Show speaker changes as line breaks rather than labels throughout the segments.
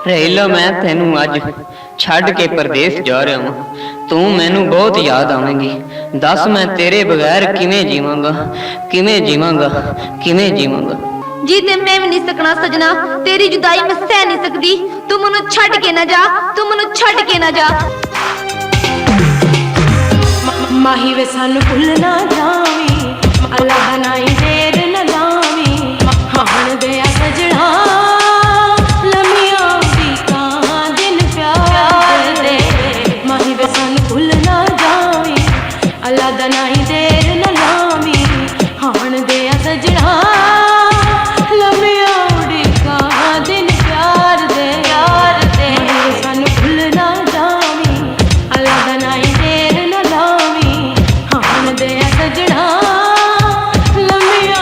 ਰਹੀਲਾ ਮੈਂ ਤੈਨੂੰ ਅੱਜ ਛੱਡ ਕੇ ਪਰਦੇਸ ਜਾ ਰਿਹਾ ਹਾਂ। ਤੂੰ ਮੈਨੂੰ ਬਹੁਤ ਯਾਦ ਆਵੇਂਗੀ। ਦੱਸ ਮੈਂ ਤੇਰੇ ਬਗੈਰ ਕਿਵੇਂ ਜੀਵਾਂਗਾ, ਕਿਵੇਂ ਜੀਵਾਂਗਾ, ਕਿਵੇਂ ਜੀਵਾਂਗਾ।
जी ते मैं भी नहीं सकना सजना, तेरी जुदाई मैं सह नहीं सकती। तू मनु छड़ के ना जा, तू मनु छड़ के ना जा।
माही वे सानू भुल ना जावी, अल्लाह दा नाई देर न लावी। हाण गया सजना लम्हियां दी कां दिन प्यार दे। माही वे सानू भुल ना जावी, अल्लाह दा नाई देर न लावी। हाण गया सजना लम्हियां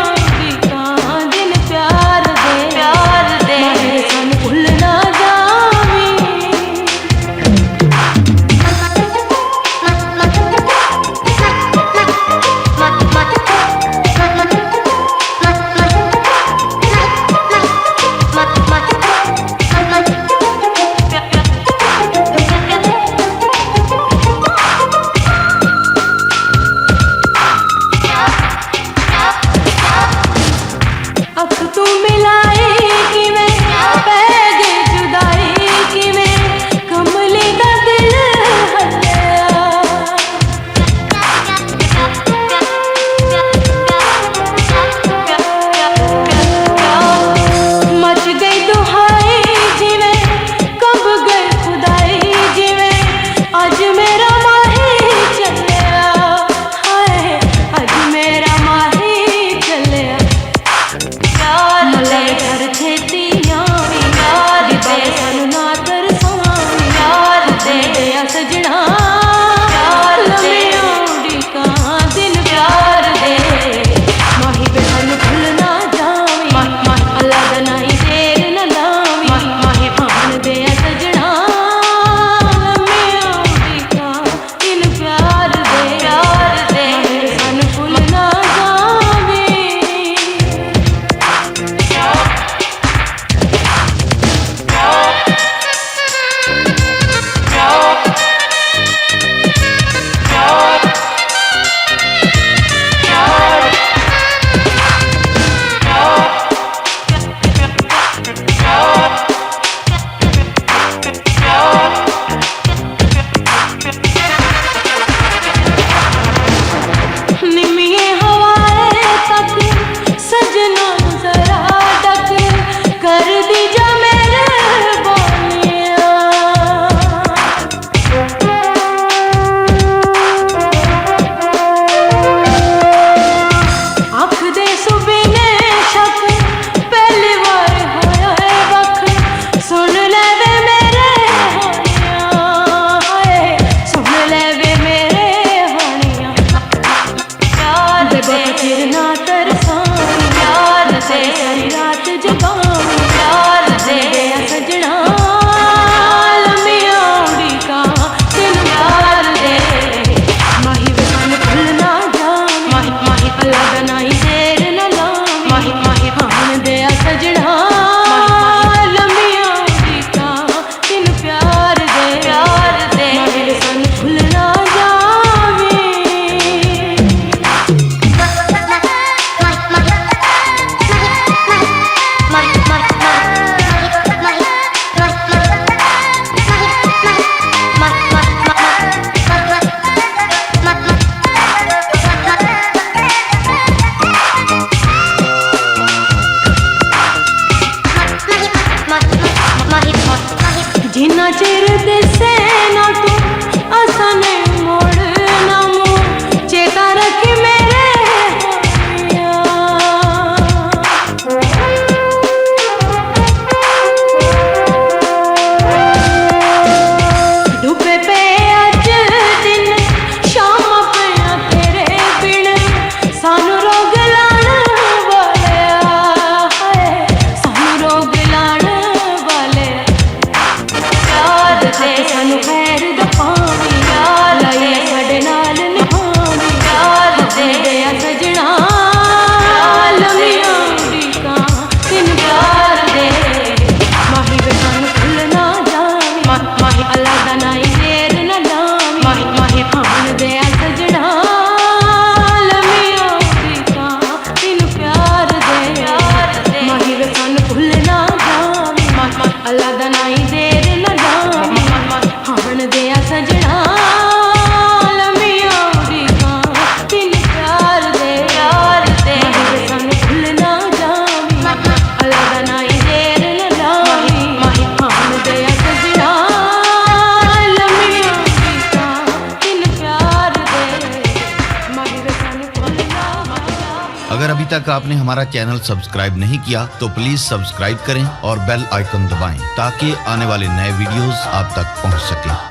तक आपने हमारा चैनल सब्सक्राइब नहीं किया तो प्लीज सब्सक्राइब करें और बेल आइकन दबाएं ताकि आने वाले नए वीडियोस आप तक पहुंच सके।